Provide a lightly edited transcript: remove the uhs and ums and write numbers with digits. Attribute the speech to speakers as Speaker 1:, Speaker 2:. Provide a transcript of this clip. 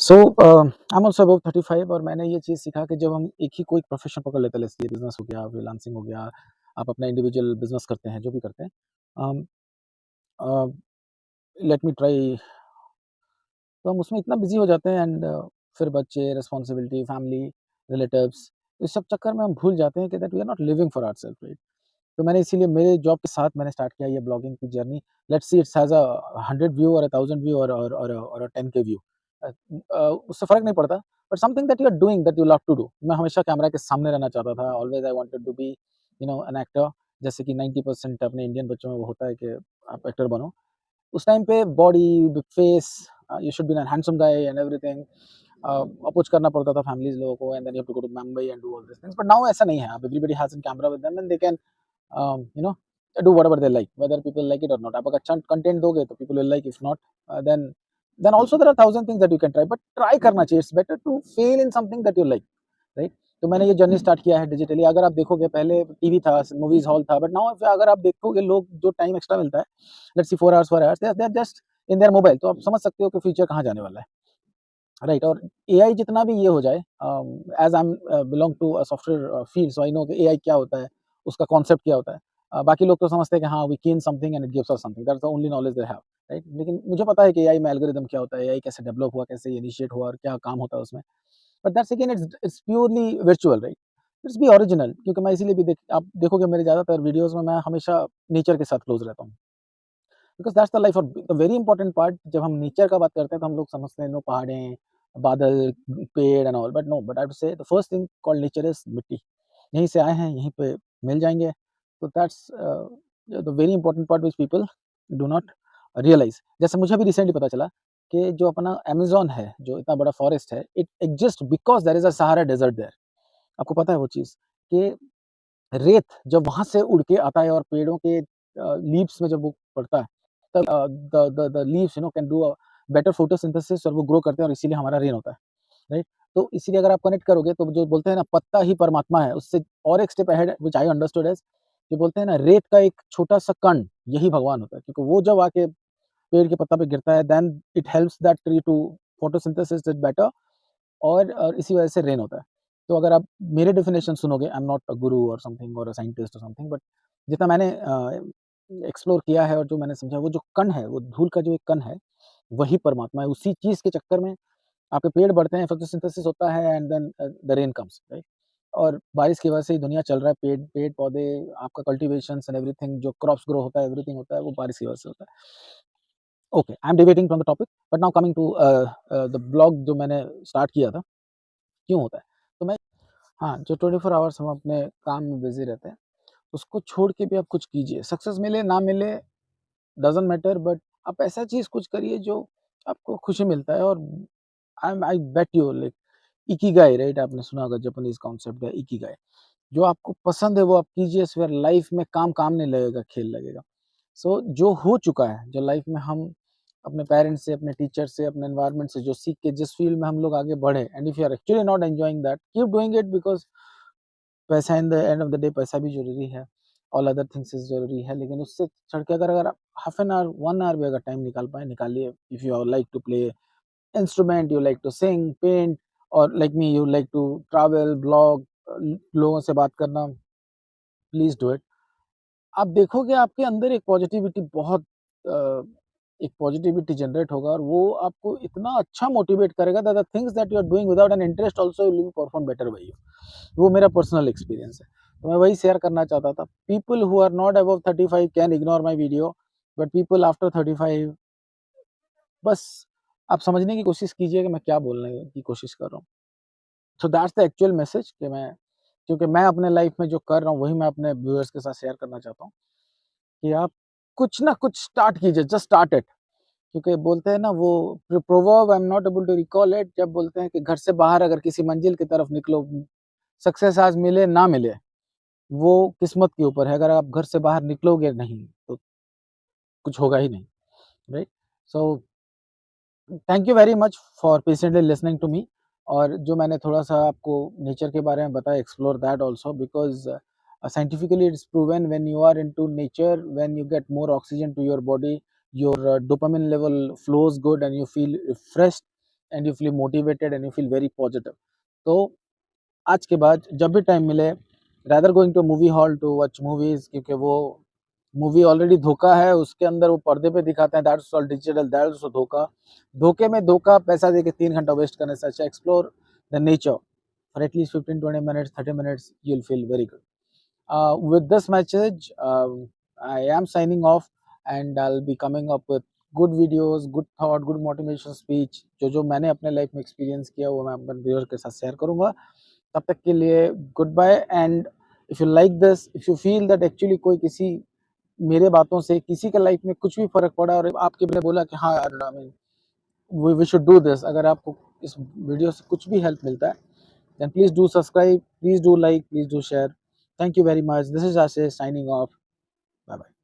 Speaker 1: So I am also about 35 और मैंने ये चीज़ सीखा कि जब हम एक ही कोई प्रोफेशन पकड़ लेते हैं, इसलिए बिजनेस हो गया, फ्रीलांसिंग हो गया, आप अपना इंडिविजुअल बिजनेस करते हैं, जो भी करते हैं, लेट मी ट्राई, तो हम उसमें इतना बिजी हो जाते हैं एंड फिर बच्चे, रिस्पॉन्सिबिलिटी, फैमिली, रिलेटिव्स, इस सब चक्कर में हम भूल जाते हैं कि that we are not living for ourself, right? तो मैंने इसीलिए मेरे जॉब के साथ मैंने स्टार्ट किया ये ब्लॉगिंग की journey. Let's see it's has a 100 view और 1000 व्यू और 10 के व्यू, उससे फ़र्क नहीं पड़ता, but something that you are doing that you love to do. मैं हमेशा कैमरा के सामने रहना चाहता था, always I wanted to be an actor. जैसे कि 90% अपने इंडियन बच्चों में वो होता है कि आप एक्टर बनो। उस टाइम पे body, face, you should be an handsome guy and everything, approach करना पड़ता था फैमिलीज़ लोगों को, and then you have to go to Mumbai and do all this things, but now ऐसा नहीं है। अब everybody has an camera with them and they can you know do whatever they like, whether people like it or not. आप अगर अच्छा content दोगे तो people will like, if not, then also there are thousand things that you can try, but try करना चाहिए। It's better to fail in something that you like, right? तो मैंने ये जर्नी स्टार्ट किया है डिजिटली। अगर आप देखोगे पहले टीवी था, मूवीज हॉल था, बट नाउ अगर आप देखोगे लोग जो टाइम एक्स्ट्रा मिलता है, let's see 4 hours they are just in their mobile, तो आप समझ सकते हो कि फ्यूचर कहाँ जाने वाला है, राइट? और एआई जितना भी ये हो जाए, as I am belong to a software field, so I know कि एआई क्या होता है, उसका कॉन्सेप्ट क्या होता है। बाकी लोग तो समझते हैं कि हाँ, वी कीन something and it gives us something, that's the only knowledge they have, right? लेकिन मुझे पता है कि एआई में एल्गोरिदम क्या होता है, एआई कैसे डेवलप हुआ, कैसे इनिशिएट हुआ और क्या काम होता है उसमें। But that's again it's purely virtual, right? It's B original, क्योंकि मैं इसीलिए भी आप देखोगे मेरे ज़्यादातर वीडियोज़ में मैं हमेशा नेचर के साथ क्लोज रहता हूँ, बिकॉज़ दैट्स द लाइफ। और द वेरी इंपॉर्टेंट पार्ट, जब हम नेचर का बात करते हैं तो हम लोग समझते हैं नो पहाड़ें, बादल, पेड़ and all, but no, but I would say the first thing called nature is मिट्टी। यहीं से आए हैं, यहीं पे मिल जाएँगे। तो that's the very important part which people do not realize. जैसे मुझे अभी रिसेंटली पता चला कि जो अपना अमेज़न है, जो इतना बड़ा फॉरेस्ट है, it exist because there is a Sahara desert there. आपको पता है वो चीज़ कि रेत जब वहाँ से उड़ के आता है और पेड़ों के लीव्स में जब वो पड़ता है, तब the leaves can do a better photosynthesis, और वो ग्रो करते हैं और इसीलिए हमारा रेन होता है, राइट? तो इसीलिए अगर आप कनेक्ट करोगे तो जो बोलते हैं ना, पत्ता ही परमात्मा है, उससे और एक step ahead which I understood is, जो बोलते हैं ना, रेत का एक छोटा-सा कण यही भगवान होता है, क्योंकि वो जब आके पेड़ के पत्ता पे गिरता है, then it helps that tree to photosynthesis it better, और इसी वजह से रेन होता है। तो अगर आप मेरे डेफिनेशन सुनोगे, आई एम नॉट अ गुरु और समथिंग और अ साइंटिस्ट और समथिंग, बट जितना मैंने एक्सप्लोर किया है और जो मैंने समझा, वो जो कण है, वो धूल का जो एक कण है, वही परमात्मा है। उसी चीज़ के चक्कर में आपके पेड़ बढ़ते हैं, फोटोसिंथेसिस होता है, and then the rain comes, right? और बारिश की वजह से ही दुनिया चल रहा है, पेड़-पौधे, आपका कल्टीवेशंस एंड एवरीथिंग, जो क्रॉप्स ग्रो होता है, एवरीथिंग होता है, वो बारिश की वजह से होता है। Okay, I am deviating from the topic, but now coming to the blog जो मैंने स्टार्ट किया था, क्यों होता है? तो मैं, हाँ, जो 24 आवर्स हम अपने काम में बिज़ी रहते हैं, उसको छोड़ के भी आप कुछ कीजिए। सक्सेस मिले, ना मिले, डज़न्ट मैटर, बट आप ऐसा चीज़ कुछ करिए जो आपको खुशी मिलता है। और I bet you, like ikigai, right? आपने सुना होगा जापानीज़ कॉन्सेप्ट है इकिगाई। जो आपको पसंद है वो आप कीजिए, सो फिर लाइफ़ में काम नहीं लगेगा, खेल लगेगा। सो जो हो चुका है, जो लाइफ़ में हम अपने पेरेंट्स से, अपने टीचर से, अपने एनवायरनमेंट से जो सीख के जिस फ़ील्ड में हम लोग आगे बढ़े, and if you are actually not enjoying that, keep doing it, because पैसा, in the end of the day पैसा भी ज़रूरी है, ऑल अदर थिंग्स इज़ ज़रूरी है, लेकिन उससे चढ़ के अगर आप हाफ एन आवर, 1 आवर भी अगर टाइम निकाल पाएँ, निकालिए। If you like to play instrument, you like to sing, paint, और like me, you like to travel, blog, लोगों से बात करना, प्लीज़ डू इट। आप देखोगे आपके अंदर एक पॉजिटिविटी बहुत, अ, एक पॉजिटिविटी जनरेट होगा, और वो आपको इतना अच्छा मोटिवेट करेगा that the things that you are doing without an interest also will be perform better by you. वो मेरा पर्सनल एक्सपीरियंस है। तो मैं वही शेयर करना चाहता था। People who are not above 35 can ignore my video, but people after 35, बस आप समझने की कोशिश कीजिए कि मैं क्या बोलने की कोशिश कर रहा हूँ। So that's the actual message, कि मैं, क्योंकि मैं अपने लाइफ में जो कर रहा हूँ वही मैं अपने व्यूअर्स के साथ शेयर करना चाहता हूँ, कि आप कुछ ना कुछ स्टार्ट कीजिए, जस्ट स्टार्ट इट। क्योंकि बोलते हैं ना, वो proverb, I am not able to recall it, जब बोलते हैं कि घर से बाहर अगर किसी मंजिल की तरफ निकलो, सक्सेस आज मिले ना मिले, वो किस्मत के ऊपर है। अगर आप घर से बाहर निकलोगे नहीं तो कुछ होगा ही नहीं, right? So thank you very much for patiently listening to me. और जो मैंने थोड़ा सा आपको नेचर के बारे में बताया, explore that also, because scientifically it's proven, when you are into nature, when you get more oxygen to your body, your dopamine level flows good and you feel refreshed, and you feel motivated and you feel very positive. तो आज के बाद जब भी time मिले, rather going to movie hall to watch movies, क्योंकि वो movie already धोखा है, उसके अंदर वो पर्दे पे दिखाते हैं, दैट्स ऑल डिजिटल, दैट्स धोखा। धोखे में धोखा, पैसा देके 3 घंटा वेस्ट करने से अच्छा explore the nature for at least 15-20 minutes, 30 minutes, you'll feel very good. With this message, I am signing off, and I'll be coming up with good videos, good thought, good motivation speech, जो मैंने अपने life में experience किया वो मैं अपने viewer के साथ शेयर करूंगा। तब तक के लिए goodbye. And if you like this, if you feel that actually कोई किसी मेरे बातों से किसी के लाइफ में कुछ भी फर्क पड़ा और आपके लिए बोला कि हाँ यार, I mean we should do this, अगर आपको इस वीडियो से कुछ भी हेल्प मिलता है, then please do subscribe, please do like, please do share. Thank you very much. This is Ashish signing off. Bye bye.